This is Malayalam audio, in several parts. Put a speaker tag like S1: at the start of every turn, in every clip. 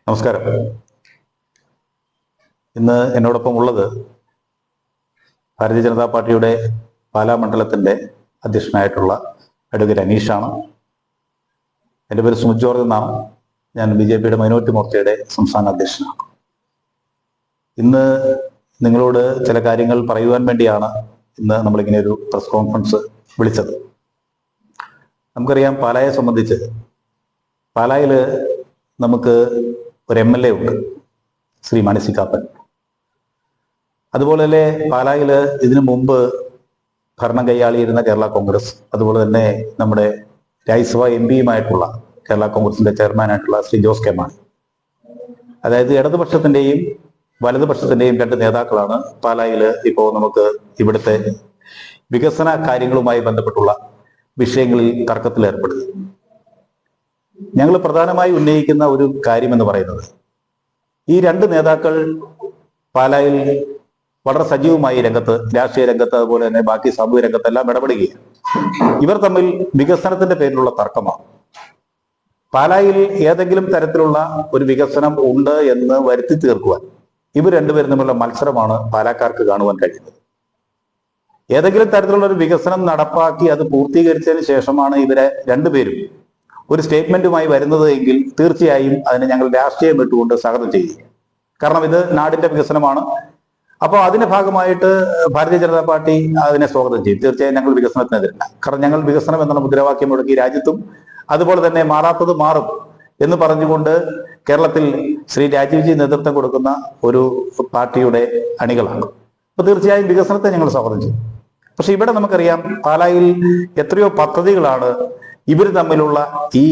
S1: നമസ്കാരം. ഇന്ന് എന്നോടൊപ്പം ഉള്ളത് ഭാരതീയ ജനതാ പാർട്ടിയുടെ പാലാ മണ്ഡലത്തിന്റെ അധ്യക്ഷനായിട്ടുള്ള അഡ്വക്കേറ്റ് അനീഷാണ്. എൻ്റെ പേര് സുമിത് ജോർജ് എന്നാണ്. ഞാൻ BJPയുടെ മൈനോറിറ്റി മോർച്ചയുടെ സംസ്ഥാന അധ്യക്ഷനാണ്. ഇന്ന് നിങ്ങളോട് ചില കാര്യങ്ങൾ പറയുവാൻ വേണ്ടിയാണ് ഇന്ന് നമ്മളിങ്ങനെ ഒരു പ്രസ് കോൺഫറൻസ് വിളിച്ചത്. നമുക്കറിയാം, പാലായെ സംബന്ധിച്ച് പാലായിൽ നമുക്ക് ഒരു MLA ഉണ്ട്, ശ്രീ മാണി സി കാപ്പൻ. അതുപോലെ തന്നെ പാലായിൽ ഇതിനു മുമ്പ് ഭരണം കൈയാളിയിരുന്ന കേരള കോൺഗ്രസ്, അതുപോലെ തന്നെ നമ്മുടെ രാജ്യസഭാ MP-യുമായിട്ടുള്ള കേരള കോൺഗ്രസിന്റെ ചെയർമാനായിട്ടുള്ള ശ്രീ ജോസ് കെ മാണി. അതായത് ഇടതുപക്ഷത്തിന്റെയും വലതുപക്ഷത്തിന്റെയും രണ്ട് നേതാക്കളാണ് പാലായിൽ ഇപ്പോൾ നമുക്ക് ഇവിടുത്തെ വികസന കാര്യങ്ങളുമായി ബന്ധപ്പെട്ടുള്ള വിഷയങ്ങളിൽ തർക്കത്തിൽ ഏർപ്പെടുന്നത്. ഞങ്ങൾ പ്രധാനമായി ഉന്നയിക്കുന്ന ഒരു കാര്യമെന്ന് പറയുന്നത്, ഈ രണ്ട് നേതാക്കൾ പാലായിൽ വളരെ സജീവമായി രംഗത്ത്, രാഷ്ട്രീയ രംഗത്ത്, അതുപോലെ തന്നെ ബാക്കി സാമൂഹ്യ രംഗത്തെല്ലാം ഇടപെടുകയാണ്. ഇവർ തമ്മിൽ വികസനത്തിന്റെ പേരിലുള്ള തർക്കമാണ്. പാലായിൽ ഏതെങ്കിലും തരത്തിലുള്ള ഒരു വികസനം ഉണ്ട് എന്ന് വരുത്തി തീർക്കുവാൻ ഇവർ രണ്ടുപേരും തമ്മിലുള്ള മത്സരമാണ് പാലക്കാർക്ക് കാണുവാൻ കഴിയുന്നത്. ഏതെങ്കിലും തരത്തിലുള്ള ഒരു വികസനം നടപ്പാക്കി അത് പൂർത്തീകരിച്ചതിന് ശേഷമാണ് ഇവരെ രണ്ടുപേരും ഒരു സ്റ്റേറ്റ്മെന്റുമായി വരുന്നത് എങ്കിൽ തീർച്ചയായും അതിനെ ഞങ്ങൾ രാഷ്ട്രീയം ഇട്ടുകൊണ്ട് സ്വാഗതം ചെയ്യും. കാരണം ഇത് നാടിന്റെ വികസനമാണ്. അപ്പോൾ അതിന്റെ ഭാഗമായിട്ട് ഭാരതീയ ജനതാ പാർട്ടി അതിനെ സ്വാഗതം ചെയ്യും. തീർച്ചയായും ഞങ്ങൾ വികസനത്തിനെതിരല്ല. കാരണം ഞങ്ങൾ വികസനം എന്നുള്ള മുദ്രാവാക്യം മുടക്കി രാജ്യത്തും അതുപോലെ തന്നെ മാറാത്തത് മാറും എന്ന് പറഞ്ഞുകൊണ്ട് കേരളത്തിൽ ശ്രീ രാജീവ്ജി നേതൃത്വം കൊടുക്കുന്ന ഒരു പാർട്ടിയുടെ അണികളാണ്. അപ്പൊ തീർച്ചയായും വികസനത്തെ ഞങ്ങൾ സ്വാഗതം ചെയ്യും. പക്ഷെ ഇവിടെ നമുക്കറിയാം, പാലായിൽ എത്രയോ പദ്ധതികളാണ് ഇവർ തമ്മിലുള്ള ഈ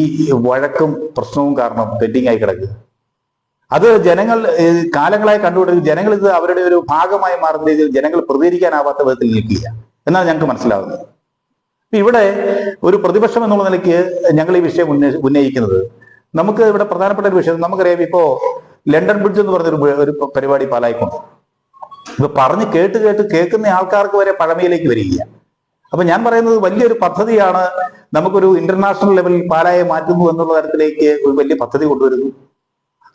S1: വഴക്കും പ്രശ്നവും കാരണം പെൻഡിങ് ആയി കിടക്കുക. അത് ജനങ്ങൾ കാലങ്ങളായി കണ്ടുകൊണ്ടിരിക്കും. ജനങ്ങൾ ഇത് അവരുടെ ഒരു ഭാഗമായി മാറുന്ന രീതിയിൽ ജനങ്ങൾ പ്രതികരിക്കാനാവാത്ത വിധത്തിൽ നിൽക്കുക എന്നാണ് ഞങ്ങൾക്ക് മനസ്സിലാവുന്നത്. ഇവിടെ ഒരു പ്രതിപക്ഷം എന്നുള്ള നിലയ്ക്ക് ഞങ്ങൾ ഈ വിഷയം ഉന്നയിക്കുന്നത്, നമുക്ക് ഇവിടെ പ്രധാനപ്പെട്ട ഒരു വിഷയം നമുക്കറിയാം. ഇപ്പോ ലണ്ടൻ ബ്രിഡ്ജ് എന്ന് പറഞ്ഞൊരു പരിപാടി പാലായിക്കൊണ്ട് ഇപ്പൊ പറഞ്ഞ് കേൾക്കുന്ന ആൾക്കാർക്ക് വരെ പഴമയിലേക്ക് വരികയാണ്. അപ്പൊ ഞാൻ പറയുന്നത്, വലിയൊരു പദ്ധതിയാണ്. നമുക്കൊരു ഇന്റർനാഷണൽ ലെവലിൽ പാലായെ മാറ്റുന്നു എന്നുള്ള തരത്തിലേക്ക് ഒരു വലിയ പദ്ധതി കൊണ്ടുവരുന്നു.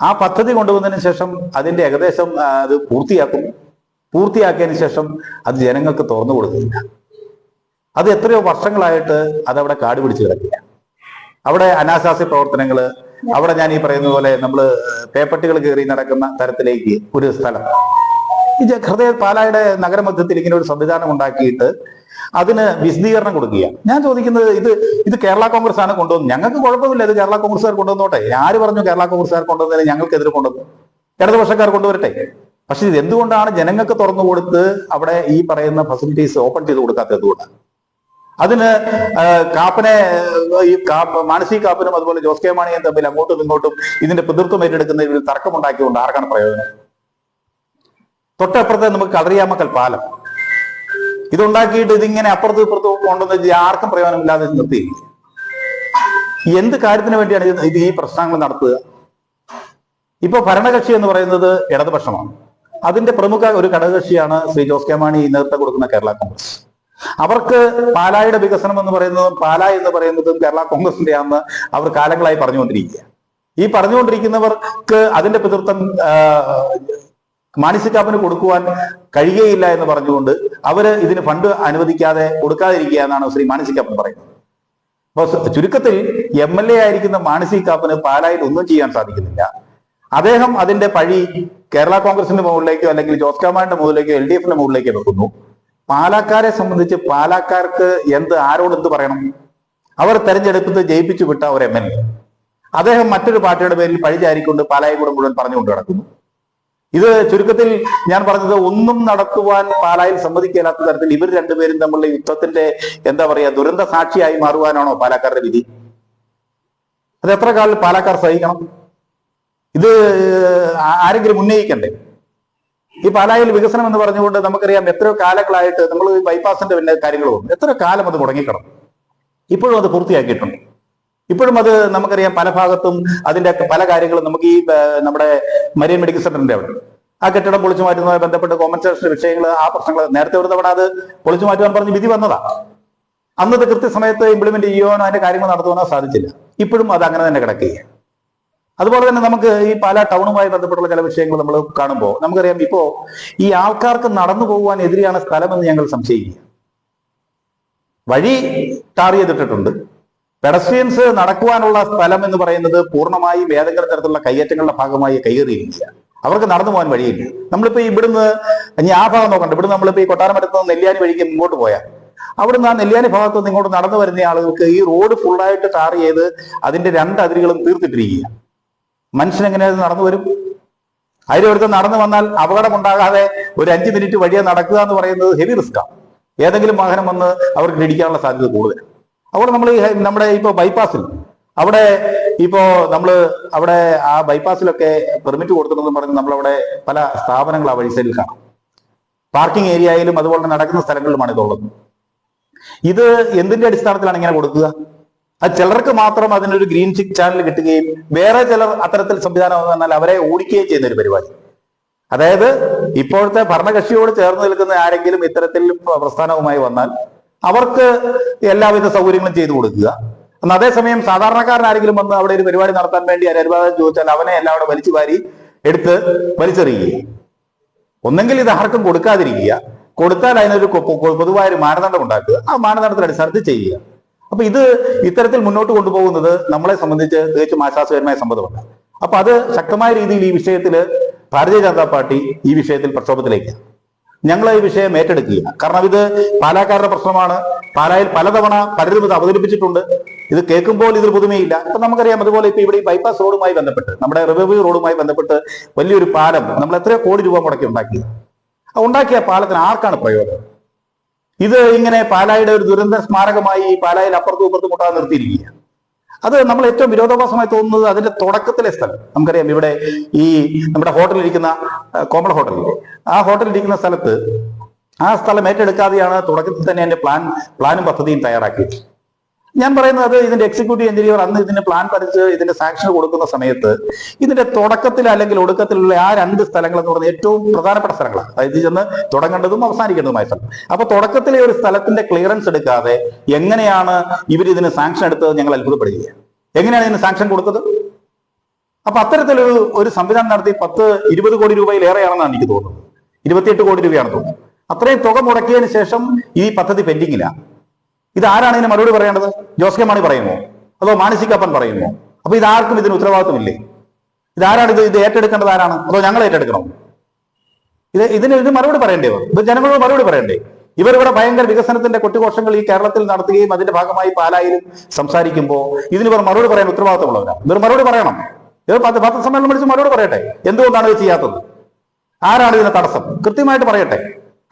S1: ആ പദ്ധതി കൊണ്ടുവന്നതിന് ശേഷം അതിന്റെ ഏകദേശം അത് പൂർത്തിയാക്കിയതിനു ശേഷം അത് ജനങ്ങൾക്ക് തുറന്നു കൊടുക്കുന്നില്ല. അത് എത്രയോ വർഷങ്ങളായിട്ട് അതവിടെ കാട് പിടിച്ച് കിടക്കുക. അവിടെ അനാശാസ്യ പ്രവർത്തനങ്ങള്, അവിടെ ഞാൻ ഈ പറയുന്ന പോലെ നമ്മൾ പേപ്പട്ടികൾ കയറി നടക്കുന്ന തരത്തിലേക്ക് ഒരു സ്ഥലം, ഈ പാലായുടെ നഗരമധ്യത്തിൽ ഇങ്ങനെ ഒരു സംവിധാനം ഉണ്ടാക്കിയിട്ട് അതിന് വിശദീകരണം കൊടുക്കുക. ഞാൻ ചോദിക്കുന്നത്, ഇത് കേരള കോൺഗ്രസ് ആണ് കൊണ്ടുവന്നത്. ഞങ്ങൾക്ക് കുഴപ്പമില്ല, ഇത് കേരള കോൺഗ്രസ്സുകാർ കൊണ്ടുവന്നോട്ടെ. ആര് പറഞ്ഞു കേരള കോൺഗ്രസ്സുകാർ കൊണ്ടുവന്നതിന് ഞങ്ങൾക്കെതിരെ കൊണ്ടുവന്നു? ഇടതുപക്ഷക്കാർ കൊണ്ടുവരട്ടെ. പക്ഷെ ഇത് എന്തുകൊണ്ടാണ് ജനങ്ങൾക്ക് തുറന്നു കൊടുത്ത് അവിടെ ഈ പറയുന്ന ഫെസിലിറ്റീസ് ഓപ്പൺ ചെയ്ത് കൊടുക്കാത്തത്? എന്തുകൊണ്ടാണ്? അതിന് മാനസി കാപ്പനും അതുപോലെ ജോസ് കെ മാണിയും തമ്മിൽ അങ്ങോട്ടും ഇങ്ങോട്ടും ഇതിന്റെ പിതൃത്വം ഏറ്റെടുക്കുന്നതിൽ തർക്കമുണ്ടാക്കിക്കൊണ്ട് ആർക്കാണ് പ്രയോജനം? തൊട്ടപ്പുറത്തെ നമുക്ക് കളറിയാമക്കൽ പാലം ഇതുണ്ടാക്കിയിട്ട് ഇതിങ്ങനെ അപ്പുറത്തും ഇപ്പുറത്തും കൊണ്ടുവന്ന് ആർക്കും പ്രയോജനമില്ലാതെ നിർത്തി. എന്ത് കാര്യത്തിന് വേണ്ടിയാണ് ഇത് ഈ പ്രശ്നങ്ങൾ നടത്തുക? ഇപ്പൊ ഭരണകക്ഷി എന്ന് പറയുന്നത് ഇടതുപക്ഷമാണ്. അതിന്റെ പ്രമുഖ ഒരു ഘടകകക്ഷിയാണ് ശ്രീ ജോസ് കെ മാണി നേതൃത്വം കൊടുക്കുന്ന കേരള കോൺഗ്രസ്. അവർക്ക് പാലായുടെ വികസനം എന്ന് പറയുന്നതും പാല എന്ന് പറയുന്നതും കേരള കോൺഗ്രസിന്റെ ആണെന്ന് അവർ കാലങ്ങളായി പറഞ്ഞുകൊണ്ടിരിക്കുക. ഈ പറഞ്ഞുകൊണ്ടിരിക്കുന്നവർക്ക് അതിന്റെ പിതൃത്വം മാണി സി കാപ്പന് കൊടുക്കുവാൻ കഴിയുകയില്ല എന്ന് പറഞ്ഞുകൊണ്ട് അവര് ഇതിന് ഫണ്ട് അനുവദിക്കാതെ കൊടുക്കാതിരിക്കുക എന്നാണ് ശ്രീ മാണി സി കാപ്പൻ പറയുന്നത്. അപ്പൊ ചുരുക്കത്തിൽ MLA ആയിരിക്കുന്ന മാണി സി കാപ്പന് പാലായിൽ ഒന്നും ചെയ്യാൻ സാധിക്കുന്നില്ല. അദ്ദേഹം അതിന്റെ പഴി കേരള കോൺഗ്രസിന്റെ മുകളിലേക്കോ അല്ലെങ്കിൽ ജോസ് കെ മാണിയുടെ മുകളിലേക്കോ LDFന്റെ മുകളിലേക്കോ വെക്കുന്നു. പാലക്കാരെ സംബന്ധിച്ച് പാലക്കാർക്ക് ആരോട് എന്ത് പറയണം? അവർ തെരഞ്ഞെടുപ്പത്ത് ജയിപ്പിച്ചു വിട്ട ഒരു MLA, അദ്ദേഹം മറ്റൊരു പാർട്ടിയുടെ പേരിൽ പഴിചാരിക്കൊണ്ട് പാലായി കൂടെ മുഴുവൻ പറഞ്ഞുകൊണ്ട് നടക്കുന്നു. ഇത് ചുരുക്കത്തിൽ ഞാൻ പറഞ്ഞത്, ഒന്നും നടത്തുവാൻ പാലായിൽ സമ്മതിക്കില്ലാത്ത തരത്തിൽ ഇവർ രണ്ടുപേരും തമ്മിലുള്ള യുദ്ധത്തിന്റെ ദുരന്ത സാക്ഷിയായി മാറുവാനാണോ പാലക്കാരുടെ വിധി? അത് എത്ര കാലം പാലക്കാർ സഹിക്കണം? ഇത് ആരെങ്കിലും ഉന്നയിക്കണ്ടേ? ഈ പാലായിൽ വികസനം എന്ന് പറഞ്ഞുകൊണ്ട് നമുക്കറിയാം എത്രയോ കാലങ്ങളായിട്ട് നമ്മൾ ബൈപ്പാസിന്റെ കാര്യങ്ങളും എത്ര കാലം അത് മുടങ്ങിക്കിടന്നു. ഇപ്പോഴും അത് പൂർത്തിയാക്കിയിട്ടുണ്ട്. ഇപ്പോഴും അത് നമുക്കറിയാം പല ഭാഗത്തും അതിന്റെ പല കാര്യങ്ങളും നമുക്ക് ഈ നമ്മുടെ മരിയൻ മെഡിക്കൽ സെന്ററിന്റെ അവിടെ ആ കെട്ടിടം പൊളിച്ചു മാറ്റുന്നതുമായി ബന്ധപ്പെട്ട് കോമ്പൻസേഷൻ വിഷയങ്ങൾ, ആ പ്രശ്നങ്ങൾ നേരത്തെ ഒരു തവണ അത് പൊളിച്ചു മാറ്റുവാൻ പറഞ്ഞ് വിധി വന്നതാ. അന്നത് കൃത്യസമയത്ത് ഇംപ്ലിമെന്റ് ചെയ്യുവാനോ അതിന്റെ കാര്യങ്ങൾ നടത്തുവാനോ സാധിച്ചില്ല. ഇപ്പോഴും അത് അങ്ങനെ തന്നെ കിടക്കുകയാണ്. അതുപോലെ തന്നെ നമുക്ക് ഈ പാലാ ടൗണുമായി ബന്ധപ്പെട്ടുള്ള ചില വിഷയങ്ങൾ നമ്മൾ കാണുമ്പോൾ നമുക്കറിയാം, ഇപ്പോ ഈ ആൾക്കാർക്ക് നടന്നു പോകുവാൻ എതിരെയാണ് സ്ഥലമെന്ന് ഞങ്ങൾ സംശയിക്കുക. വഴി ടാർ ചെയ്തിട്ടിട്ടുണ്ട്. പെഡസ്ട്രിയൻസ് നടക്കുവാനുള്ള സ്ഥലം എന്ന് പറയുന്നത് പൂർണ്ണമായും ഏതെങ്കിലും തരത്തിലുള്ള കയ്യേറ്റങ്ങളുടെ ഭാഗമായി കയ്യേറിയിരിക്കുക. അവർക്ക് നടന്നു പോകാൻ വഴിയില്ല. നമ്മളിപ്പോ ഇവിടുന്ന് ഇനി ആ ഭാഗം നോക്കണ്ട, ഇവിടുന്ന് നമ്മളിപ്പോ ഈ കൊട്ടാരമറ്റത്ത് നിന്ന് നെല്ലിയാനി വഴിക്ക് ഇങ്ങോട്ട് പോയാൽ അവിടുന്ന് ആ നെല്ലിയാനി ഭാഗത്ത് നിന്ന് ഇങ്ങോട്ട് നടന്നു വരുന്ന ആളുകൾക്ക് ഈ റോഡ് ഫുള്ളായിട്ട് ടാർ ചെയ്ത് അതിന്റെ രണ്ട് അതിരുകളും തീർത്തിട്ടിരിക്കുക. മനുഷ്യനെങ്ങനെ നടന്നു വരും? അതിലൊരുത്ത് നടന്നു വന്നാൽ അപകടമുണ്ടാകാതെ ഒരു 5 മിനിറ്റ് വഴിയെ നടക്കുക എന്ന് പറയുന്നത് ഹെവി റിസ്ക്കാണ്. ഏതെങ്കിലും വാഹനം വന്ന് അവർക്ക് ഇടിക്കാനുള്ള സാധ്യത കൂടുതൽ. അതുപോലെ നമ്മൾ നമ്മുടെ ഇപ്പൊ ബൈപ്പാസിൽ അവിടെ ഇപ്പോ അവിടെ ആ ബൈപ്പാസിലൊക്കെ പെർമിറ്റ് കൊടുത്തിട്ടുണ്ടെന്ന് പറഞ്ഞ് നമ്മളവിടെ പല സ്ഥാപനങ്ങൾ ആ വഴി സൈഡിൽ കാണാം. പാർക്കിംഗ് ഏരിയയിലും അതുപോലെ നടക്കുന്ന സ്ഥലങ്ങളിലുമാണ് ഇതുള്ളത്. ഇത് എന്തിന്റെ അടിസ്ഥാനത്തിലാണ് ഇങ്ങനെ കൊടുക്കുക? അത് ചിലർക്ക് മാത്രം അതിനൊരു ഗ്രീൻ ചിക്ക് ചാനൽ കിട്ടുകയും വേറെ ചിലർ അത്തരത്തിൽ സംവിധാനം വന്നാൽ അവരെ ഓടിക്കുകയും ചെയ്യുന്ന ഒരു പരിപാടി. അതായത് ഇപ്പോഴത്തെ ഭരണകക്ഷിയോട് ചേർന്ന് നിൽക്കുന്ന ആരെങ്കിലും ഇത്തരത്തിൽ പ്രസ്ഥാനവുമായി വന്നാൽ അവർക്ക് എല്ലാവിധ സൗകര്യങ്ങളും ചെയ്തു കൊടുക്കുക. എന്നാൽ അതേസമയം സാധാരണക്കാരൻ ആരെങ്കിലും വന്ന് അവിടെ ഒരു പരിപാടി നടത്താൻ വേണ്ടി അനുവാദം ചോദിച്ചാൽ അവനെ എല്ലാവരും വലിച്ചു വാരി എടുത്ത് വലിച്ചെറിയുക. ഒന്നെങ്കിൽ ഇത് ആർക്കും കൊടുക്കാതിരിക്കുക, കൊടുത്താൽ അതിനൊരു പൊതുവായൊരു മാനദണ്ഡം ഉണ്ടാക്കുക, ആ മാനദണ്ഡത്തിന്റെ അടിസ്ഥാനത്തിൽ ചെയ്യുക. അപ്പൊ ഇത് ഇത്തരത്തിൽ മുന്നോട്ട് കൊണ്ടുപോകുന്നത് നമ്മളെ സംബന്ധിച്ച് തികച്ചും ആശ്വാസകരമായ സംഭവമല്ല. അപ്പൊ അത് ശക്തമായ രീതിയിൽ ഈ വിഷയത്തിൽ ഭാരതീയ ജനതാ പാർട്ടി ഈ വിഷയത്തിൽ പ്രക്ഷോഭത്തിലേക്ക് ഞങ്ങൾ ഈ വിഷയം ഏറ്റെടുക്കുക. കാരണം ഇത് പാലാക്കാരുടെ പ്രശ്നമാണ്. പാലായിൽ പലതവണ പലരും ഇത് അവതരിപ്പിച്ചിട്ടുണ്ട്. ഇത് കേൾക്കുമ്പോൾ ഇതിൽ പുതുമയില്ല. ഇപ്പൊ നമുക്കറിയാം, അതുപോലെ ഇപ്പൊ ഇവിടെ ഈ ബൈപ്പാസ് റോഡുമായി ബന്ധപ്പെട്ട് നമ്മുടെ റിവർ റോഡുമായി ബന്ധപ്പെട്ട് വലിയൊരു പാലം നമ്മൾ എത്രയോ കോടി രൂപ മുടക്കി ഉണ്ടാക്കിയ പാലത്തിന് ആർക്കാണ് പ്രയോജനം? ഇത് ഇങ്ങനെ പാലായുടെ ഒരു ദുരന്ത സ്മാരകമായി പാലായിൽ അപ്പുറത്തും ഇപ്പുറത്തും കൂട്ടാതെ നിർത്തിയിരിക്കുക. അത് നമ്മൾ ഏറ്റവും വിരോധാഭാസമായി തോന്നുന്നത് അതിന്റെ തുടക്കത്തിലെ സ്ഥലം. നമുക്കറിയാം, ഇവിടെ ഈ നമ്മുടെ ഹോട്ടലിരിക്കുന്ന കോമള ഹോട്ടലില്ലേ, ആ ഹോട്ടലിരിക്കുന്ന സ്ഥലത്ത് ആ സ്ഥലം ഏറ്റെടുക്കാതെയാണ് തുടക്കത്തിൽ തന്നെ അതിന്റെ പ്ലാനും പദ്ധതിയും തയ്യാറാക്കിയത്. ഞാൻ പറയുന്നത് അത് ഇതിന്റെ എക്സിക്യൂട്ടീവ് എഞ്ചിനീയർ അന്ന് ഇതിന്റെ പ്ലാൻ വരച്ച് ഇതിന്റെ സാങ്ഷൻ കൊടുക്കുന്ന സമയത്ത് ഇതിന്റെ തുടക്കത്തിൽ അല്ലെങ്കിൽ ഒടുക്കത്തിലുള്ള ആ 2 സ്ഥലങ്ങൾ എന്ന് പറയുന്നത് ഏറ്റവും പ്രധാനപ്പെട്ട സ്ഥലങ്ങളാണ്. അതായത് ചെന്ന് തുടങ്ങേണ്ടതും അവസാനിക്കേണ്ടതുമായ സ്ഥലം. അപ്പൊ തുടക്കത്തിലെ ഒരു സ്ഥലത്തിന്റെ ക്ലിയറൻസ് എടുക്കാതെ എങ്ങനെയാണ് ഇവർ ഇതിന് സാങ്ഷൻ എടുത്തത് ഞങ്ങൾ അത്ഭുതപ്പെടുക. എങ്ങനെയാണ് ഇതിന് സാങ്ഷൻ കൊടുത്തത്? അപ്പൊ അത്തരത്തിലൊരു സംവിധാനം നടത്തി 10-20 കോടി രൂപയിലേറെയാണെന്നാണ് എനിക്ക് തോന്നുന്നത്. 28 കോടി രൂപയാണെന്ന് തോന്നുന്നു. അത്രയും തുക മുടക്കിയതിന് ശേഷം ഈ പദ്ധതി പെൻഡിങ്ങിലാണ്. ഇത് ആരാണ് ഇതിന് മറുപടി പറയേണ്ടത്? ജോസ് കെ മാണി പറയുമോ? അതോ മാണി കപ്പൻ പറയുമോ? അപ്പൊ ഇതാർക്കും ഇതിന് ഉത്തരവാദിത്വമില്ലേ? ഇതാരാണ് ഇത് ഏറ്റെടുക്കേണ്ടത്? ആരാണ്? അതോ ഞങ്ങൾ ഏറ്റെടുക്കണം? ഇതിന് മറുപടി പറയേണ്ടവർ, ഇത് ജനങ്ങളോട് മറുപടി പറയണ്ടേ? ഇവരിവിടെ ഭയങ്കര വികസനത്തിന്റെ കൊട്ടിഘോഷങ്ങൾ ഈ കേരളത്തിൽ നടത്തുകയും അതിന്റെ ഭാഗമായി പാലായിലും സംസാരിക്കുമ്പോൾ ഇതിനിവർ മറുപടി പറയാൻ ഉത്തരവാദിത്തമുള്ളവരാണ്. ഇവർ മറുപടി പറയണം. ഇവർ പത്രസമ്മേളനം വിളിച്ച് മറുപടി പറയട്ടെ. എന്തുകൊണ്ടാണ് ഇത് ചെയ്യാത്തത്? ആരാണ് ഇതിന് തടസ്സം? കൃത്യമായിട്ട് പറയട്ടെ.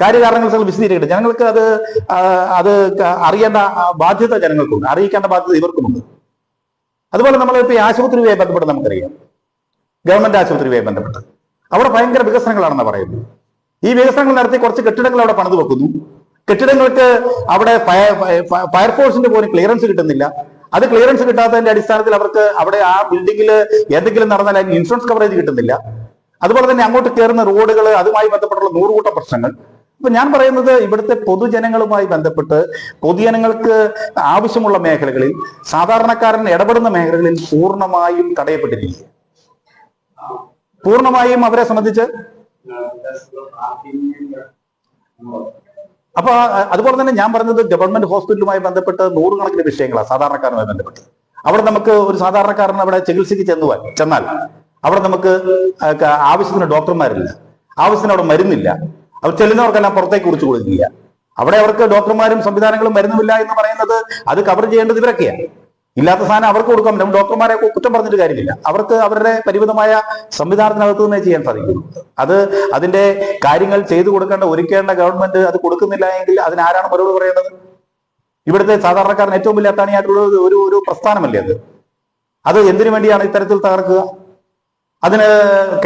S1: കാര്യകാരണങ്ങൾ വിശദീകരിക്കട്ടെ. ജനങ്ങൾക്ക് അത് അറിയേണ്ട ബാധ്യത ജനങ്ങൾക്കുണ്ട്, അറിയിക്കേണ്ട ബാധ്യത ഇവർക്കുമുണ്ട്. അതുപോലെ നമ്മളിപ്പോൾ ഈ ആശുപത്രിയുമായി ബന്ധപ്പെട്ട് നമുക്കറിയാം, ഗവൺമെന്റ് ആശുപത്രിയുമായി ബന്ധപ്പെട്ട് അവിടെ ഭയങ്കര വികസനങ്ങളാണെന്ന് പറയുന്നത്. ഈ വികസനങ്ങൾ നടത്തി കുറച്ച് കെട്ടിടങ്ങൾ അവിടെ പണിത് വെക്കുന്നു. കെട്ടിടങ്ങൾക്ക് അവിടെ ഫയർഫോഴ്സിന്റെ പോലും ക്ലിയറൻസ് കിട്ടുന്നില്ല. അത് ക്ലിയറൻസ് കിട്ടാത്തതിന്റെ അടിസ്ഥാനത്തിൽ അവർക്ക് അവിടെ ആ ബിൽഡിങ്ങിൽ എന്തെങ്കിലും നടന്നാൽ അതിന് ഇൻഷുറൻസ് കവറേജ് കിട്ടുന്നില്ല. അതുപോലെ തന്നെ അങ്ങോട്ട് കയറുന്ന റോഡുകൾ, അതുമായി ബന്ധപ്പെട്ടുള്ള 100 കൂട്ടം പ്രശ്നങ്ങൾ. അപ്പൊ ഞാൻ പറയുന്നത് ഇവിടുത്തെ പൊതുജനങ്ങളുമായി ബന്ധപ്പെട്ട് പൊതുജനങ്ങൾക്ക് ആവശ്യമുള്ള മേഖലകളിൽ, സാധാരണക്കാരൻ ഇടപെടുന്ന മേഖലകളിൽ പൂർണ്ണമായും തടയപ്പെട്ടിരിക്കുക. പൂർണ്ണമായും അവരെ സംബന്ധിച്ച് അപ്പൊ അതുപോലെ തന്നെ ഞാൻ പറഞ്ഞത് ഗവൺമെന്റ് ഹോസ്പിറ്റലുമായി ബന്ധപ്പെട്ട് 100 കണക്കിന് വിഷയങ്ങളാണ് സാധാരണക്കാരുമായി ബന്ധപ്പെട്ട്. അവിടെ നമുക്ക് ഒരു സാധാരണക്കാരൻ അവിടെ ചികിത്സയ്ക്ക് ചെന്നാൽ അവിടെ നമുക്ക് ആവശ്യത്തിന് ഡോക്ടർമാരില്ല, ആവശ്യത്തിന് അവിടെ മരുന്നില്ല. അവർ ചെല്ലുന്നവർക്കെല്ലാം പുറത്തേക്ക് കുറിച്ച് കൊടുക്കുക. അവിടെ അവർക്ക് ഡോക്ടർമാരും സംവിധാനങ്ങളും മരുന്നുമില്ല എന്ന് പറയുന്നത് അത് കവർ ചെയ്യേണ്ടത് ഇവരൊക്കെയാണ്. ഇല്ലാത്ത സാധനം അവർക്ക് കൊടുക്കാൻ പറ്റും. ഡോക്ടർമാരെ കുറ്റം പറഞ്ഞിട്ട് കാര്യമില്ല. അവർക്ക് അവരുടെ പരിമിതമായ സംവിധാനത്തിനകത്ത് തന്നെ ചെയ്യാൻ സാധിക്കും. അതിന്റെ കാര്യങ്ങൾ ചെയ്തു ഒരുക്കേണ്ട ഗവൺമെന്റ് അത് കൊടുക്കുന്നില്ല എങ്കിൽ അതിനാരാണ് മറുപടി പറയേണ്ടത്? ഇവിടുത്തെ സാധാരണക്കാരൻ ഏറ്റവും വലിയ അത്താണിയായിട്ടുള്ള ഒരു പ്രസ്ഥാനമല്ലേ അത് എന്തിനു വേണ്ടിയാണ് ഇത്തരത്തിൽ തകർക്കുക? അതിന്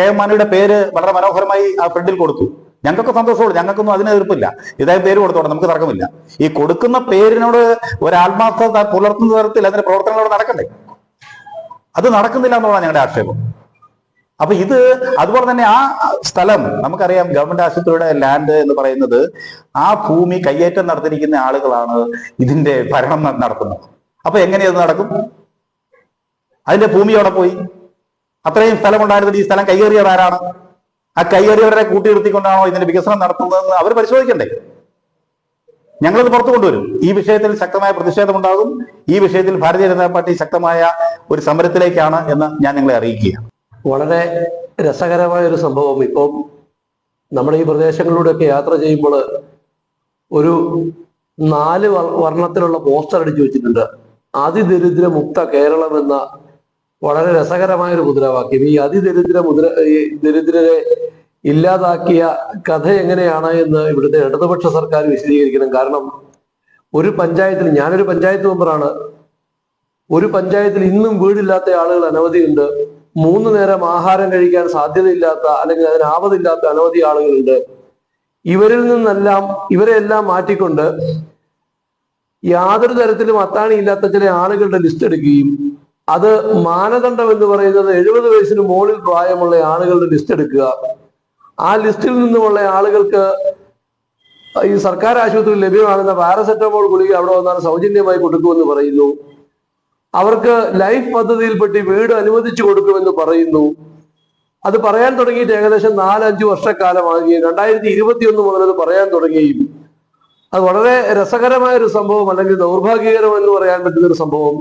S1: കെ എം മാണിയുടെ പേര് വളരെ മനോഹരമായി ആ ഫ്രണ്ടിൽ കൊടുത്തു. ഞങ്ങൾക്ക് സന്തോഷമുള്ളൂ, ഞങ്ങൾക്കൊന്നും അതിന് എതിർപ്പില്ല. ഇതായി പേര് കൊടുത്തോടെ, നമുക്ക് തർക്കമില്ല. ഈ കൊടുക്കുന്ന പേരിനോട് ഒരാത്മാർത്ഥത പുലർത്തുന്ന തരത്തിൽ അതിന്റെ പ്രവർത്തനങ്ങളോട് നടക്കണ്ടേ? അത് നടക്കുന്നില്ല എന്നുള്ളതാണ് ഞങ്ങളുടെ ആക്ഷേപം. അപ്പൊ അതുപോലെ തന്നെ ആ സ്ഥലം നമുക്കറിയാം, ഗവൺമെന്റ് ആശുപത്രിയുടെ ലാൻഡ് എന്ന് പറയുന്നത് ആ ഭൂമി കയ്യേറ്റം നടത്തിയിരിക്കുന്ന ആളുകളാണ് ഇതിന്റെ ഭരണം നടത്തുന്നത്. അപ്പൊ എങ്ങനെയത് നടക്കും? അതിന്റെ ഭൂമി അവിടെ പോയി. അത്രയും സ്ഥലമുണ്ടായിരുന്നിട്ട് ഈ സ്ഥലം കൈയേറിയത് ആരാണ്? ആ കൈയേറിയവരെ കൂട്ടിയിരുത്തിക്കൊണ്ടാണോ ഇതിന്റെ വികസനം നടത്തുന്നതെന്ന് അവർ പരിശോധിക്കണ്ടേ? ഞങ്ങളത് പുറത്തു കൊണ്ടുവരും. ഈ വിഷയത്തിൽ ശക്തമായ പ്രതിഷേധമുണ്ടാകും. ഈ വിഷയത്തിൽ ഭാരതീയ ജനതാ പാർട്ടി ശക്തമായ ഒരു സമരത്തിലേക്കാണ് എന്ന് ഞാൻ നിങ്ങളെ അറിയിക്കുകയാണ്.
S2: വളരെ രസകരമായ ഒരു സംഭവം, ഇപ്പം നമ്മുടെ ഈ പ്രദേശങ്ങളിലൂടെയൊക്കെ യാത്ര ചെയ്യുമ്പോൾ ഒരു 4 വർണ്ണത്തിലുള്ള പോസ്റ്റർ അടിച്ചു വെച്ചിട്ടുണ്ട്. അതിദരിദ്ര മുക്ത കേരളം എന്ന വളരെ രസകരമായ ഒരു മുദ്രാവാക്യം. ഈ ദരിദ്രരെ ഇല്ലാതാക്കിയ കഥ എങ്ങനെയാണ് എന്ന് ഇവിടുത്തെ ഇടതുപക്ഷ സർക്കാർ വിശദീകരിക്കണം. കാരണം ഒരു പഞ്ചായത്തിൽ, ഞാനൊരു പഞ്ചായത്ത് മെമ്പറാണ്, ഒരു പഞ്ചായത്തിൽ ഇന്നും വീടില്ലാത്ത ആളുകൾ അനവധിയുണ്ട്. 3 നേരം ആഹാരം കഴിക്കാൻ സാധ്യതയില്ലാത്ത അല്ലെങ്കിൽ അതിനാവതില്ലാത്ത അനവധി ആളുകളുണ്ട്. ഇവരെല്ലാം മാറ്റിക്കൊണ്ട് യാതൊരു തരത്തിലും അത്താണിയില്ലാത്ത ചില ആളുകളുടെ ലിസ്റ്റ് എടുക്കുകയും അത് മാനദണ്ഡം എന്ന് പറയുന്നത് 70 വയസ്സിന് മുകളിൽ പ്രായമുള്ള ആളുകളുടെ ലിസ്റ്റ് എടുക്കുക. ആ ലിസ്റ്റിൽ നിന്നുമുള്ള ആളുകൾക്ക് ഈ സർക്കാർ ആശുപത്രിയിൽ ലഭ്യമാകുന്ന പാരസെറ്റമോൾ ഗുളിക അവിടെ വന്നാൽ സൗജന്യമായി കൊടുക്കുമെന്ന് പറയുന്നു. അവർക്ക് ലൈഫ് പദ്ധതിയിൽപ്പെട്ട് വീട് അനുവദിച്ചു കൊടുക്കുമെന്ന് പറയുന്നു. അത് പറയാൻ തുടങ്ങിയിട്ട് ഏകദേശം 4-5 വർഷക്കാലമാകുകയും 2021 മുതൽ അത് പറയാൻ തുടങ്ങുകയും അത് വളരെ രസകരമായ ഒരു സംഭവം, അല്ലെങ്കിൽ ദൗർഭാഗ്യകരം എന്ന് പറയാൻ പറ്റുന്ന ഒരു സംഭവം.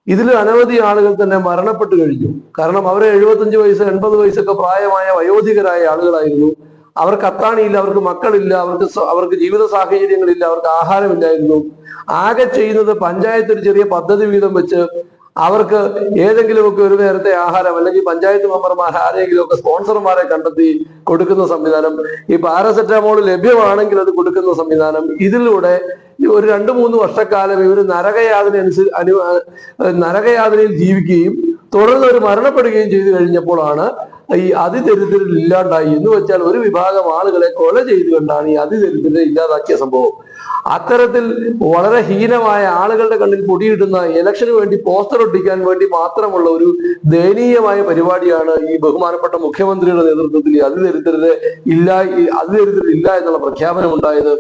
S2: ഇതിൽ അനവധി ആളുകൾ തന്നെ മരണപ്പെട്ടു കഴിഞ്ഞു. കാരണം അവർ 75 വയസ്സ് 80 വയസ്സൊക്കെ പ്രായമായ വയോധികരായ ആളുകളായിരുന്നു. അവർക്ക് അത്താണിയില്ല, അവർക്ക് മക്കളില്ല, അവർക്ക് ജീവിത സാഹചര്യങ്ങളില്ല, അവർക്ക് ആഹാരമില്ലായിരുന്നു. ആകെ ചെയ്യുന്നത് പഞ്ചായത്ത് ഒരു ചെറിയ പദ്ധതി വീതം വെച്ച് അവർക്ക് ഏതെങ്കിലുമൊക്കെ ഒരു നേരത്തെ ആഹാരം, അല്ലെങ്കിൽ പഞ്ചായത്ത് മെമ്പർമാർ ആരെങ്കിലുമൊക്കെ സ്പോൺസർമാരെ കണ്ടെത്തി കൊടുക്കുന്ന സംവിധാനം, ഈ പാരസെറ്റമോൾ ലഭ്യമാണെങ്കിൽ അത് കൊടുക്കുന്ന സംവിധാനം. ഇതിലൂടെ ഒരു 2-3 വർഷക്കാലം ഇവർ നരകയാതനയിൽ ജീവിക്കുകയും തുടർന്ന് അവർ മരണപ്പെടുകയും ചെയ്തു കഴിഞ്ഞപ്പോഴാണ് ഈ അതിദരിദ്രരിൽ ഇല്ലാണ്ടായി. എന്ന് വെച്ചാൽ ഒരു വിഭാഗം ആളുകളെ കൊല ചെയ്തുകൊണ്ടാണ് ഈ അതിദരിദ്രരെ ഇല്ലാതാക്കിയ സംഭവം. അത്തരത്തിൽ വളരെ ഹീനമായ ആളുകളുടെ കണ്ണിൽ പൊടിയിടുന്ന ഇലക്ഷന് വേണ്ടി പോസ്റ്റർ ഒട്ടിക്കാൻ വേണ്ടി മാത്രമുള്ള ഒരു ദയനീയമായ പരിപാടിയാണ് ഈ ബഹുമാനപ്പെട്ട മുഖ്യമന്ത്രിയുടെ നേതൃത്വത്തിൽ അതിദരിദ്രരെ ഇല്ല എന്നുള്ള പ്രഖ്യാപനം ഉണ്ടായത്.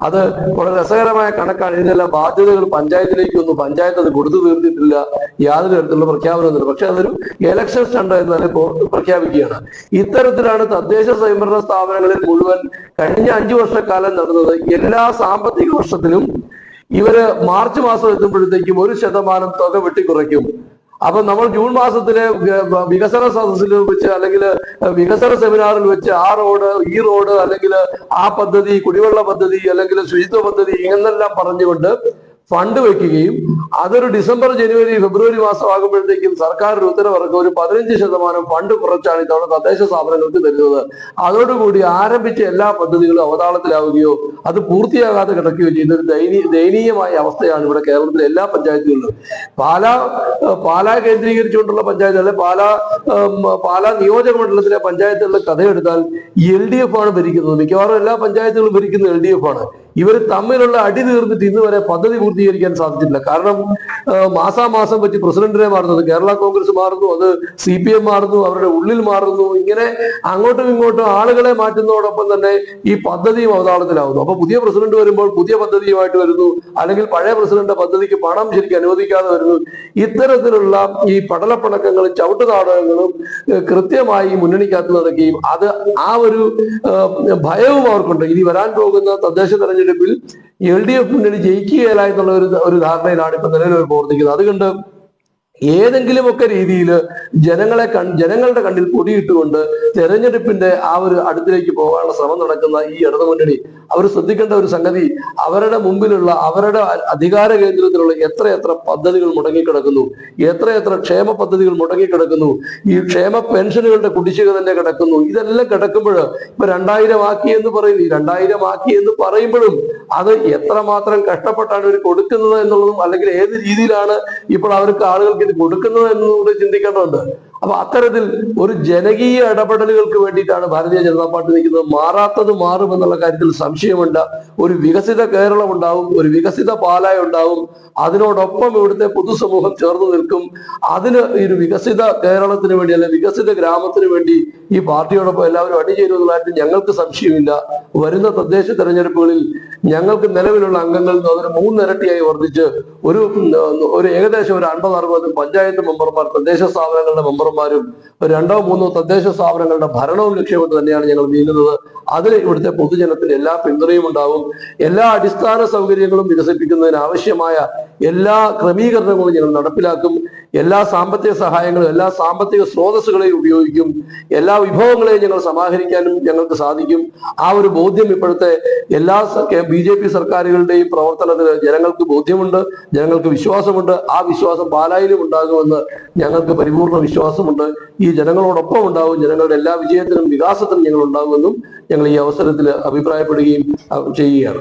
S2: അത് വളരെ രസകരമായ കണക്കാണ്. ഇതിനെല്ലാം ബാധ്യതകൾ പഞ്ചായത്തിലേക്കൊന്നും പഞ്ചായത്ത് അത് കൊടുത്തു തീർത്തിട്ടില്ല, യാതൊരു തരത്തിലുള്ള പ്രഖ്യാപനമൊന്നുമില്ല. പക്ഷെ അതൊരു ഇലക്ഷൻ സ്റ്റണ്ട് എന്ന് തന്നെ പ്രഖ്യാപിക്കുകയാണ്. ഇത്തരത്തിലാണ് തദ്ദേശ സ്വയംഭരണ സ്ഥാപനങ്ങളിൽ മുഴുവൻ കഴിഞ്ഞ 5 വർഷക്കാലം നടന്നത്. എല്ലാ സാമ്പത്തിക വർഷത്തിലും ഇവര് മാർച്ച് മാസം എത്തുമ്പോഴത്തേക്കും 1% തുക വെട്ടിക്കുറയ്ക്കും. അപ്പൊ നമ്മൾ ജൂൺ മാസത്തിലെ വികസന സദസ്സിൽ വെച്ച് അല്ലെങ്കിൽ വികസന സെമിനാറിൽ വെച്ച് ആ റോഡ്, ഈ റോഡ്, അല്ലെങ്കിൽ ആ പദ്ധതി, കുടിവെള്ള പദ്ധതി, അല്ലെങ്കിൽ ശുചിത്വ പദ്ധതി എന്നെല്ലാം പറഞ്ഞുകൊണ്ട് ഫണ്ട് വെക്കുകയും അതൊരു ഡിസംബർ, ജനുവരി, ഫെബ്രുവരി മാസം ആകുമ്പോഴത്തേക്കും സർക്കാർ ഒരു ഉത്തരവിറക്കും, ഒരു 15% ഫണ്ട് കുറച്ചാണ് ഇത്തവണ തദ്ദേശ സ്ഥാപനങ്ങൾക്ക് തരുന്നത്. അതോടുകൂടി ആരംഭിച്ച എല്ലാ പദ്ധതികളും അവതാളത്തിലാവുകയോ അത് പൂർത്തിയാകാതെ കിടക്കുകയോ ചെയ്യുന്ന ഒരു ദയനീയമായ അവസ്ഥയാണ് ഇവിടെ കേരളത്തിലെ എല്ലാ പഞ്ചായത്തുകളിലും. പാലാ കേന്ദ്രീകരിച്ചുകൊണ്ടുള്ള പഞ്ചായത്ത്, അല്ലെ പാലാ നിയോജക മണ്ഡലത്തിലെ പഞ്ചായത്തുകളിലെ കഥയെടുത്താൽ LDF ആണ് ഭരിക്കുന്നത്. മിക്കവാറും എല്ലാ പഞ്ചായത്തുകളും ഭരിക്കുന്നത് LDF ആണ്. ഇവർ തമ്മിലുള്ള അടി തീർന്നിട്ട് ഇന്ന് വരെ പദ്ധതി പൂർത്തീകരിക്കാൻ സാധിച്ചിട്ടില്ല. കാരണം മാസാമാസം വെച്ച് പ്രസിഡന്റിനെ മാറുന്നത്, കേരള കോൺഗ്രസ് മാറുന്നു, അത് CPM മാറുന്നു, അവരുടെ ഉള്ളിൽ മാറുന്നു. ഇങ്ങനെ അങ്ങോട്ടും ഇങ്ങോട്ടും ആളുകളെ മാറ്റുന്നതോടൊപ്പം തന്നെ ഈ പദ്ധതിയും അവതാളത്തിലാവുന്നു. അപ്പൊ പുതിയ പ്രസിഡന്റ് വരുമ്പോൾ പുതിയ പദ്ധതിയുമായിട്ട് വരുന്നു, അല്ലെങ്കിൽ പഴയ പ്രസിഡന്റ് പദ്ധതിക്ക് പണം ശരിക്കും അനുവദിക്കാതെ വരുന്നു. ഇത്തരത്തിലുള്ള ഈ പടലപ്പണക്കങ്ങളും ചവിട്ടുനാടകങ്ങളും കൃത്യമായി മുന്നണിക്കകത്ത് നടക്കുകയും അത് ആ ഒരു ഭയവും അവർക്കുണ്ട്. ഇനി വരാൻ പോകുന്ന തദ്ദേശ തെരഞ്ഞെടുപ്പിൽ LDF മുന്നണി ജയിക്കുകയില്ല എന്നുള്ള ഒരു ധാരണയിലാണ് ഇപ്പൊ നിലവിൽ പ്രവർത്തിക്കുന്നത്. അതുകൊണ്ട് ഏതെങ്കിലുമൊക്കെ രീതിയിൽ ജനങ്ങളുടെ കണ്ണിൽ പൊടിയിട്ടുകൊണ്ട് തെരഞ്ഞെടുപ്പിന്റെ ആ ഒരു അടുത്തിലേക്ക് പോകാനുള്ള ശ്രമം നടക്കുന്ന ഈ ഇടതുമുന്നണി അവർ ശ്രദ്ധിക്കേണ്ട ഒരു സംഗതി, അവരുടെ മുമ്പിലുള്ള അവരുടെ അധികാര കേന്ദ്രത്തിലുള്ള എത്രയെത്ര പദ്ധതികൾ മുടങ്ങിക്കിടക്കുന്നു, എത്രയെത്ര ക്ഷേമ പദ്ധതികൾ മുടങ്ങിക്കിടക്കുന്നു, ഈ ക്ഷേമ പെൻഷനുകളുടെ കുടിശ്ശിക തന്നെ കിടക്കുന്നു. ഇതെല്ലാം കിടക്കുമ്പോൾ ഇപ്പൊ 2000 ആക്കി എന്ന് പറയുന്നു. ഈ 2000 ആക്കി എന്ന് പറയുമ്പോഴും അത് എത്രമാത്രം കഷ്ടപ്പെട്ടാണ് ഇവർ കൊടുക്കുന്നത് എന്നുള്ളതും, അല്ലെങ്കിൽ ഏത് രീതിയിലാണ് ഇപ്പോൾ അവർക്ക് ആളുകൾക്ക് ഇത് കൊടുക്കുന്നത് എന്നുകൂടി ചിന്തിക്കേണ്ടതുണ്ട്. അപ്പൊ അത്തരത്തിൽ ഒരു ജനകീയ ഇടപെടലുകൾക്ക് വേണ്ടിയിട്ടാണ് ഭാരതീയ ജനതാ പാർട്ടി നിൽക്കുന്നത്. മാറാത്തത് മാറുമെന്നുള്ള കാര്യത്തിൽ സംശയമുണ്ട്. ഒരു വികസിത കേരളം ഉണ്ടാവും, ഒരു വികസിത പാലായ ഉണ്ടാവും. അതിനോടൊപ്പം ഇവിടുത്തെ പൊതുസമൂഹം ചേർന്ന് നിൽക്കും. അതിന് ഈ ഒരു വികസിത കേരളത്തിന് വേണ്ടി, അല്ലെ വികസിത ഗ്രാമത്തിന് വേണ്ടി ഈ പാർട്ടിയോടൊപ്പം എല്ലാവരും അണിചേരുന്നതായിട്ട് ഞങ്ങൾക്ക് സംശയമില്ല. വരുന്ന തദ്ദേശ തെരഞ്ഞെടുപ്പുകളിൽ ഞങ്ങൾക്ക് നിലവിലുള്ള അംഗങ്ങളിൽ നിന്ന് അതൊരു 3 ഇരട്ടിയായി വർദ്ധിച്ച് ഒരു ഏകദേശം ഒരു 50-60 പഞ്ചായത്ത് മെമ്പർമാർ, തദ്ദേശ സ്ഥാപനങ്ങളുടെ മെമ്പർമാരും 2-3 തദ്ദേശ സ്ഥാപനങ്ങളുടെ ഭരണവും ലക്ഷ്യമിട്ട് തന്നെയാണ് ഞങ്ങൾ നീങ്ങുന്നത്. അതിൽ ഇവിടുത്തെ പൊതുജനത്തിന്റെ എല്ലാ പിന്തുണയും ഉണ്ടാവും. എല്ലാ അടിസ്ഥാന സൗകര്യങ്ങളും വികസിപ്പിക്കുന്നതിന് ആവശ്യമായ എല്ലാ ക്രമീകരണങ്ങളും ഞങ്ങൾ നടപ്പിലാക്കും. എല്ലാ സാമ്പത്തിക സഹായങ്ങളും എല്ലാ സാമ്പത്തിക സ്രോതസ്സുകളെയും ഉപയോഗിക്കും. എല്ലാ വിഭവങ്ങളെയും ഞങ്ങൾ സമാഹരിക്കാനും ഞങ്ങൾക്ക് സാധിക്കും. ആ ഒരു ബോധ്യം ഇപ്പോഴത്തെ എല്ലാ BJP സർക്കാരുകളുടെയും പ്രവർത്തനത്തിൽ ജനങ്ങൾക്ക് ബോധ്യമുണ്ട്, ജനങ്ങൾക്ക് വിശ്വാസമുണ്ട്. ആ വിശ്വാസം പാലായിലും ഉണ്ടാകുമെന്ന് ഞങ്ങൾക്ക് പരിപൂർണ വിശ്വാസമുണ്ട്. ഈ ജനങ്ങളോടൊപ്പം ഉണ്ടാവും. ജനങ്ങളുടെ എല്ലാ വിജയത്തിനും വികാസത്തിനും ഞങ്ങൾ ഉണ്ടാകുമെന്നും ഞങ്ങൾ ഈ അവസരത്തിൽ അഭിപ്രായപ്പെടുകയും ചെയ്യുകയാണ്.